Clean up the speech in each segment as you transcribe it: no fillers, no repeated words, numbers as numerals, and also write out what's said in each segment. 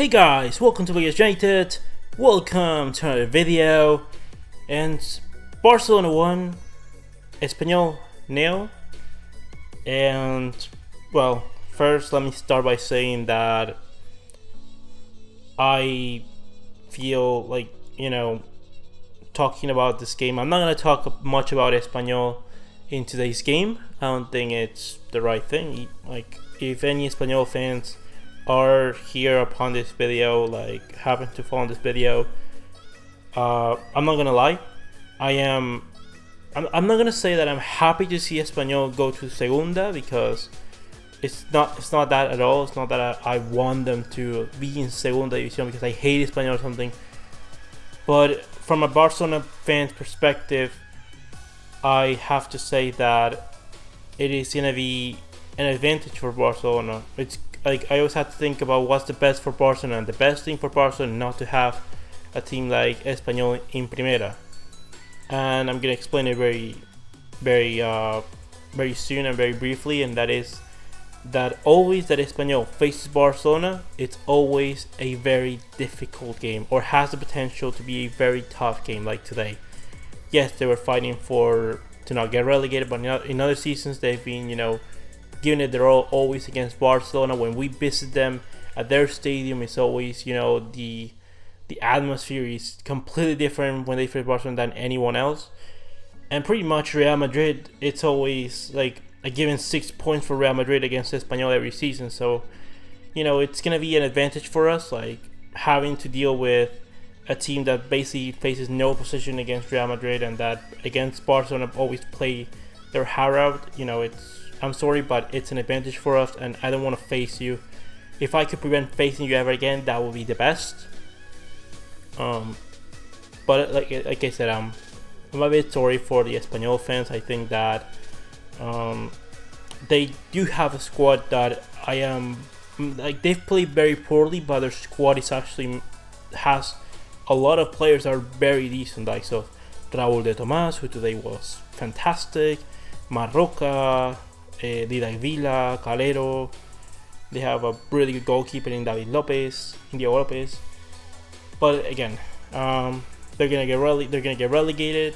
Hey guys, welcome to Relegated. Welcome to another video. And Barcelona won, Espanyol nil. And well, first let me start by saying that I feel like, talking about this game, I'm not going to talk much about Espanyol in today's game. I don't think it's the right thing. Like, if any Espanyol fans are here upon this video, happen to follow this video, I'm not gonna lie, I'm not gonna say that I'm happy to see Espanyol go to Segunda, because it's not that at all. It's not that I want them to be in Segunda División because I hate Espanyol or something. But from a Barcelona fan's perspective, I have to say that it is gonna be an advantage for Barcelona. It's like, I always have to think about what's the best for Barcelona, and the best thing for Barcelona is not to have a team like Espanyol in Primera. And I'm gonna explain it very soon and very briefly, and that is that always that Espanyol faces Barcelona, it's always a very difficult game, or has the potential to be a very tough game, like today. Yes, they were fighting to not get relegated, but in other seasons they've been, giving it their all always against Barcelona. When we visit them at their stadium, it's always, the atmosphere is completely different when they face Barcelona than anyone else. And pretty much Real Madrid, it's always like a given 6 points for Real Madrid against Espanyol every season. So, it's gonna be an advantage for us, like having to deal with a team that basically faces no opposition against Real Madrid, and that against Barcelona always play their hair out. I'm sorry, but it's an advantage for us, and I don't want to face you. If I could prevent facing you ever again, that would be the best. But like I said, I'm a bit sorry for the Espanyol fans. I think that they do have a squad that they've played very poorly, but their squad is actually has a lot of players that are very decent, like so Raúl de Tomás, who today was fantastic, Marroca, Didac Villa, Calero. They have a really good goalkeeper in Diego Lopez. But again, they're gonna get relegated.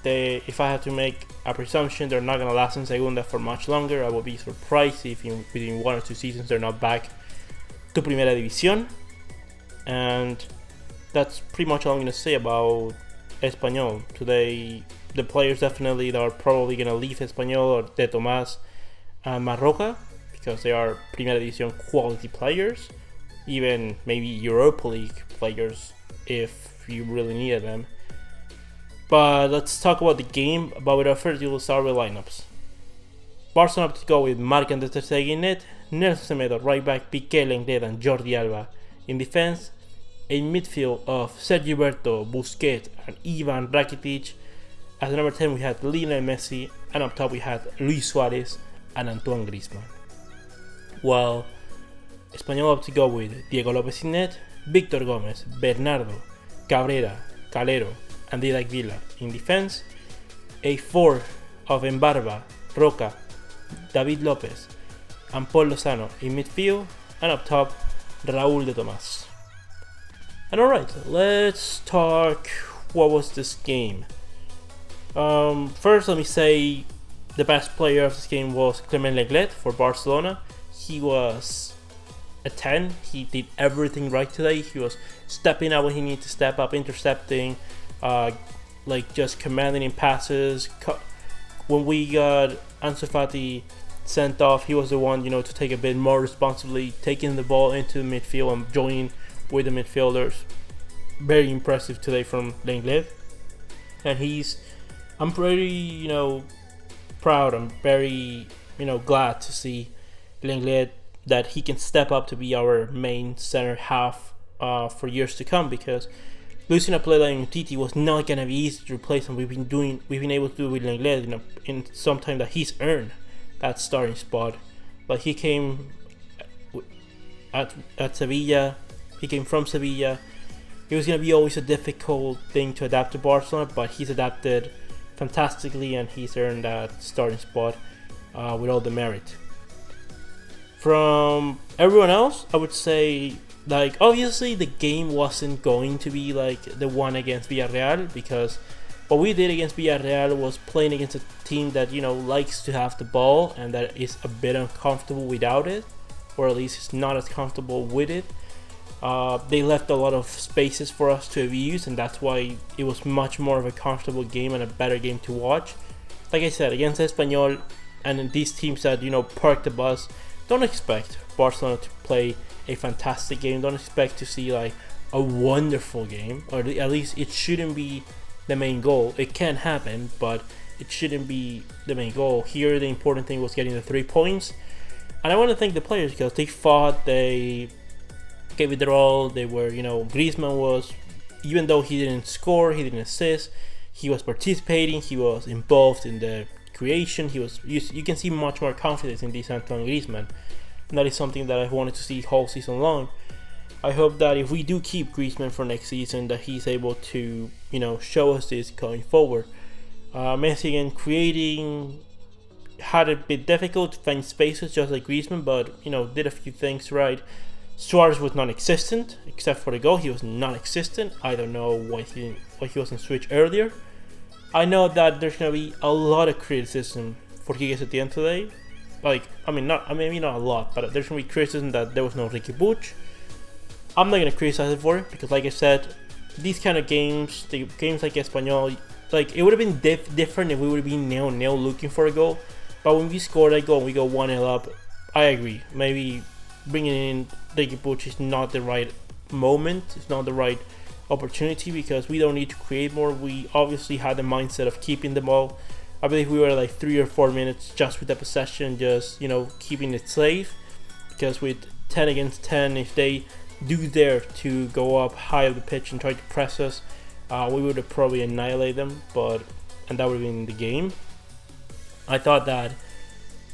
If I have to make a presumption, they're not gonna last in Segunda for much longer. I would be surprised if within 1 or 2 seasons they're not back to Primera División. And that's pretty much all I'm gonna say about Espanyol today. The players definitely that are probably gonna leave Espanyol are De Tomás and Marroca, because they are Primera División quality players, even maybe Europa League players if you really needed them. But let's talk about the game. But without further ado, we'll start with lineups. Barcelona to go with Marc Andrés ter Stegen in net, Nelson Semedo right back, Piqué, Lenglet and Jordi Alba in defense. A midfield of Sergio Berto, Busquets and Ivan Rakitic. As number 10 we had Lionel Messi, and up top we had Luis Suarez and Antoine Griezmann. While Espanyol up to go with Diego Lopez in net, Victor Gomez, Bernardo, Cabrera, Calero and Didac Villa in defense. A 4 of Mbarba, Roca, David Lopez and Paul Lozano in midfield, and up top Raúl de Tomás. And alright, let's talk what was this game. First, let me say the best player of this game was Clement Lenglet for Barcelona. He was a 10. He did everything right today. He was stepping up when he needed to step up, intercepting, just commanding in passes. When we got Ansu Fati sent off, he was the one, to take a bit more responsibly, taking the ball into the midfield and joining with the midfielders. Very impressive today from Lenglet. And I'm pretty, proud. I'm very, glad to see Lenglet, that he can step up to be our main center half for years to come, because losing a player like Umtiti was not gonna be easy to replace, and we've been able to do with Lenglet, in some time that he's earned that starting spot. But he came at Sevilla. He came from Sevilla. It was gonna be always a difficult thing to adapt to Barcelona, but he's adapted fantastically, and he's earned that starting spot with all the merit. From everyone else, I would say Like, obviously the game wasn't going to be like the one against Villarreal, because what we did against Villarreal was playing against a team that, you know, likes to have the ball and that is a bit uncomfortable without it, or at least is not as comfortable with it. They left a lot of spaces for us to abuse, and that's why it was much more of a comfortable game and a better game to watch. Like I said, against Espanyol and these teams that, you know, park the bus, don't expect Barcelona to play a fantastic game. Don't expect to see like a wonderful game, or at least it shouldn't be the main goal. It can happen, but it shouldn't be the main goal. Here the important thing was getting the 3 points, and I want to thank the players because they fought, they gave it their all. They were, you know, Griezmann was, even though he didn't score, he didn't assist, he was participating, he was involved in the creation. He was, you can see much more confidence in this Antoine Griezmann. And that is something that I've wanted to see whole season long. I hope that if we do keep Griezmann for next season, that he's able to, you know, show us this going forward. Messi again creating, had a bit difficult to find spaces just like Griezmann, but, you know, did a few things right. Suarez was non-existent, except for the goal. He was non-existent. I don't know why he wasn't switched earlier. I know that there's gonna be a lot of criticism for Setien today. Like, maybe not a lot, but there's gonna be criticism that there was no Ricky Butch. I'm not gonna criticize it for it, because like I said, these kind of games, the games like Espanyol, like, it would have been different if we would have been nil looking for a goal. But when we scored that goal and we go 1-0 up, I agree. Maybe bringing in Ricky Butch is not the right moment. It's not the right opportunity, because we don't need to create more. We obviously had the mindset of keeping the ball. I believe we were like 3 or 4 minutes just with the possession, just, you know, keeping it safe, because with 10 against 10, if they do dare to go up high of the pitch and try to press us, we would have probably annihilated them, and that would have been the game. I thought that,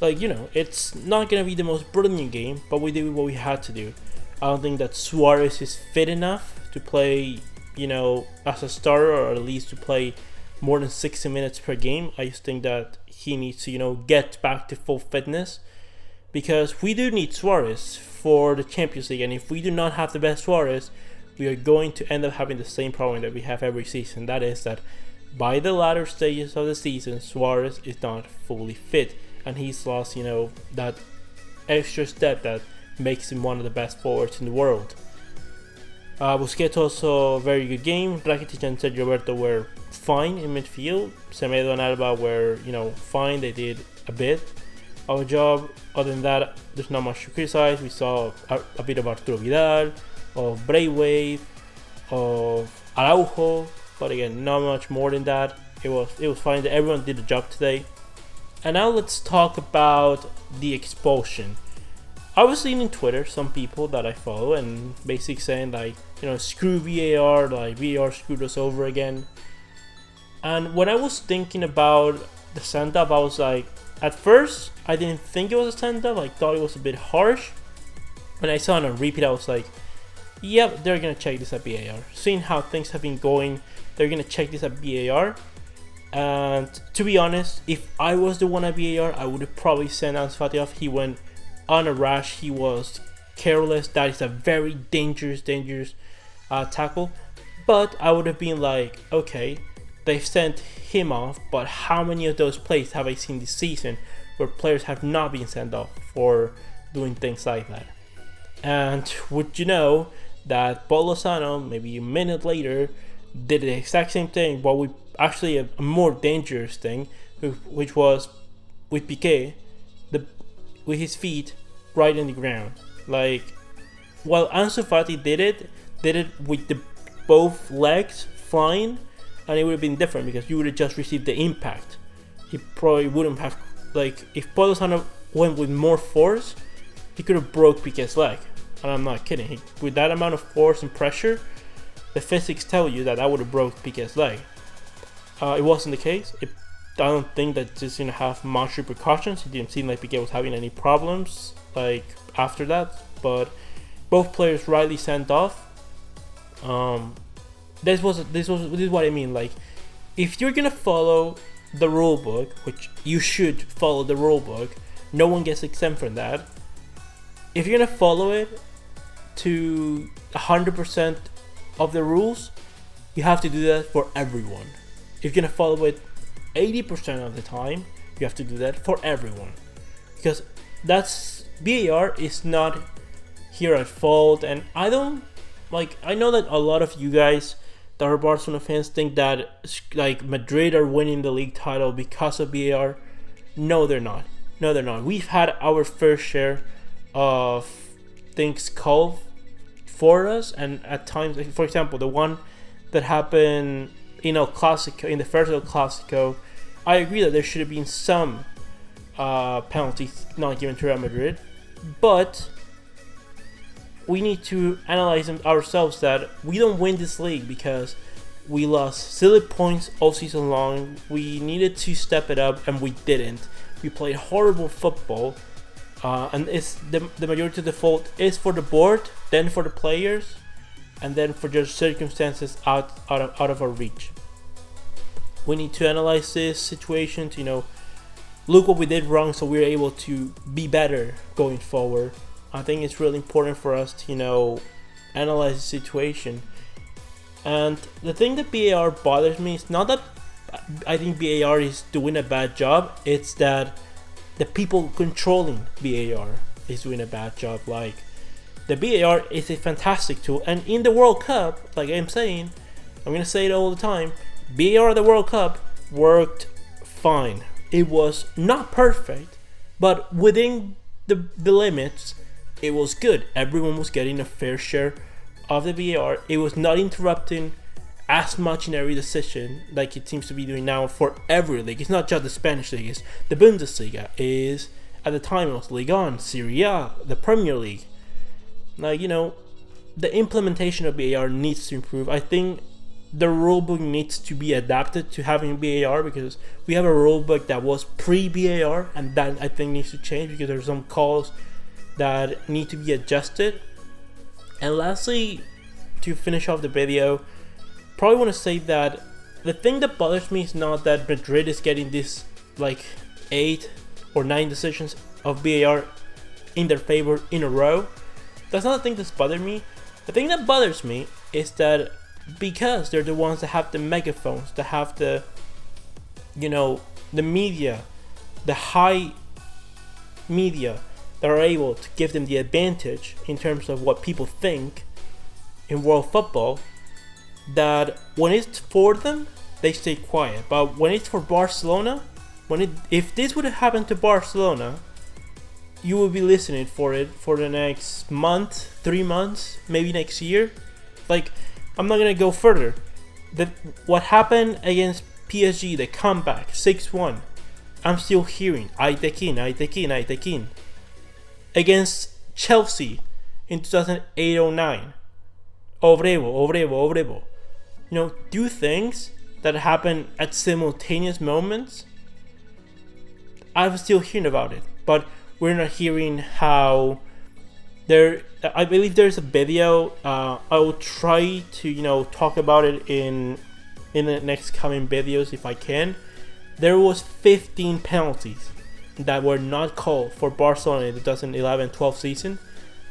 like, you know, it's not going to be the most brilliant game, but we did what we had to do. I don't think that Suarez is fit enough to play, you know, as a starter, or at least to play more than 60 minutes per game. I just think that he needs to, you know, get back to full fitness, because we do need Suarez for the Champions League, and if we do not have the best Suarez, we are going to end up having the same problem that we have every season. That is that by the latter stages of the season, Suarez is not fully fit, and he's lost, you know, that extra step that makes him one of the best forwards in the world. Busquets also a very good game. Rakitic and Sergio Roberto were fine in midfield. Semedo and Alba were, you know, fine. They did a bit of a job. Other than that, there's not much to criticize. We saw a bit of Arturo Vidal, of Braithwaite, of Araujo, but again, not much more than that. It was fine. Everyone did the job today. And now let's talk about the expulsion. I was seeing in Twitter some people that I follow and basically saying, like, you know, screw VAR, like VAR screwed us over again. And when I was thinking about the send-up, I was like, at first I didn't think it was a send-up. I thought it was a bit harsh. When I saw it on repeat, I was like, yep, they're gonna check this at VAR. Seeing how things have been going, they're gonna check this at VAR. And to be honest, if I was the one at VAR, I would have probably sent Ansu Fati off. He went on a rash. He was careless. That is a very dangerous tackle. But I would have been like, okay, they've sent him off, but how many of those plays have I seen this season where players have not been sent off for doing things like that? And would you know that Paul Lozano, maybe a minute later, did the exact same thing, but with actually a more dangerous thing, which was with Piqué, with his feet right in the ground. Like, while Ansu Fati did it with both legs flying, and it would have been different because you would have just received the impact. He probably wouldn't have, like, if Paul Lozano went with more force, he could have broke Piqué's leg. And I'm not kidding. With that amount of force and pressure, the physics tell you that would have broke Piqué's leg. It wasn't the case. I don't think that it's going to have much repercussions. It didn't seem like Piqué was having any problems like after that. But both players rightly sent off. This is what I mean. Like, if you're gonna follow the rule book, which you should follow the rule book, no one gets exempt from that. If you're gonna follow it, to 100% of the rules, you have to do that for everyone. If you're gonna follow it 80% of the time, you have to do that for everyone, because that's VAR is not here at fault. And I don't like. I know that a lot of you guys that are Barcelona fans think that like Madrid are winning the league title because of VAR. No, they're not. No, they're not. We've had our fair share of things called for us, and at times, like, for example, the one that happened in El Clasico, in the first El Clasico, I agree that there should have been some penalties not given to Real Madrid, but we need to analyze them ourselves, that we don't win this league because we lost silly points all season long. We needed to step it up and we didn't. We played horrible football, and it's the majority of the fault is for the board, then for the players, and then for just circumstances out of our reach. We need to analyze this situation to look what we did wrong, so we're able to be better going forward. I think it's really important for us to analyze the situation. And the thing that VAR bothers me is not that I think VAR is doing a bad job, it's that the people controlling VAR is doing a bad job. Like, the VAR is a fantastic tool, and in the World Cup, like I'm saying, I'm gonna say it all the time, VAR at the World Cup worked fine. It was not perfect, but within the limits, it was good. Everyone was getting a fair share of the VAR. It was not interrupting as much in every decision like it seems to be doing now for every league. It's not just the Spanish league, it's the Bundesliga, is at the time it was Ligue 1, Serie A, the Premier League. Like, the implementation of VAR needs to improve. I think the rulebook needs to be adapted to having VAR, because we have a rulebook that was pre-VAR, and that I think needs to change because there's some calls that need to be adjusted. And lastly, to finish off the video, probably want to say that the thing that bothers me is not that Madrid is getting this like 8 or 9 decisions of VAR in their favor in a row. That's not the thing that's bothering me. The thing that bothers me is that because they're the ones that have the megaphones, that have the media, the high media, that are able to give them the advantage in terms of what people think in world football, that when it's for them, they stay quiet. But when it's for Barcelona, if this would have happened to Barcelona, you will be listening for it for the next month, 3 months, maybe next year. Like, I'm not gonna go further. What happened against PSG, the comeback, 6-1, I'm still hearing Aitekin. Against Chelsea in 2008-09, Obrevo. Do things that happen at simultaneous moments. I'm still hearing about it, but we're not hearing how I believe there's a video. I will try to talk about it in the next coming videos if I can. There was 15 penalties that were not called for Barcelona in the 2011-12 season,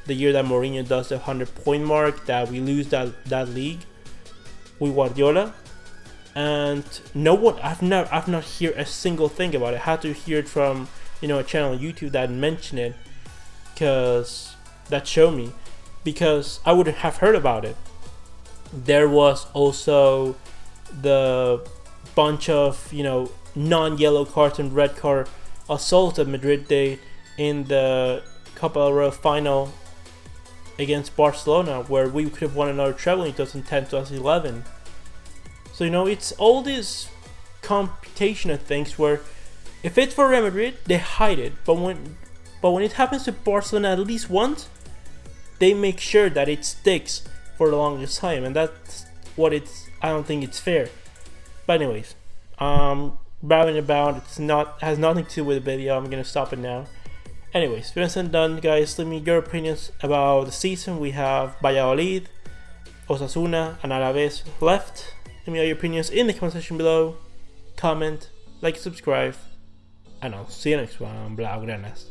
the year that Mourinho does the 100-point mark, that we lose that league with Guardiola. And no one, I've not heard a single thing about it. I had to hear it from a channel on YouTube that mentioned it, because that showed me, because I wouldn't have heard about it. There was also the bunch of non-yellow cards and red card assault that Madrid did in the Copa del Rey final against Barcelona, where we could have won another treble in 2010-2011. So it's all these computation of things where if it's for Real Madrid, they hide it, but when it happens to Barcelona at least once, they make sure that it sticks for the longest time, and that's what I don't think it's fair. But anyways, babbling about, has nothing to do with the video. I'm gonna stop it now. Anyways, once I'm done, guys, leave me your opinions about the season. We have Valladolid, Osasuna, and Alaves left. Let me know your opinions in the comment section below. Comment, like, subscribe, and I'll see you next one. Blaugranas.